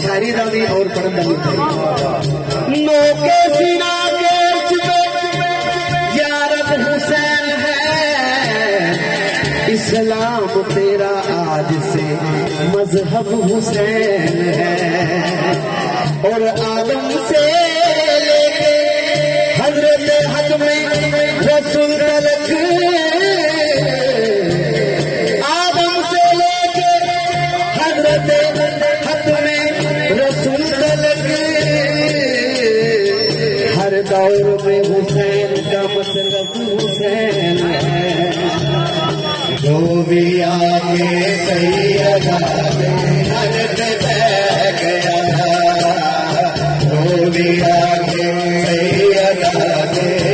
शायरी दादी और पढ़न नोके सीना के यारब हुसैन है, इस्लाम तेरा आज से मजहब हुसैन है। और आदम से लेके हजरत हज में रसूल तलक, आदम से लेके हजरत हज में रसूल तलक, हर दौर में हुसैन का मतलब हुसैन है। जो भी आगे सही अदा हर पे बह गया, भी आगे सैयद आगे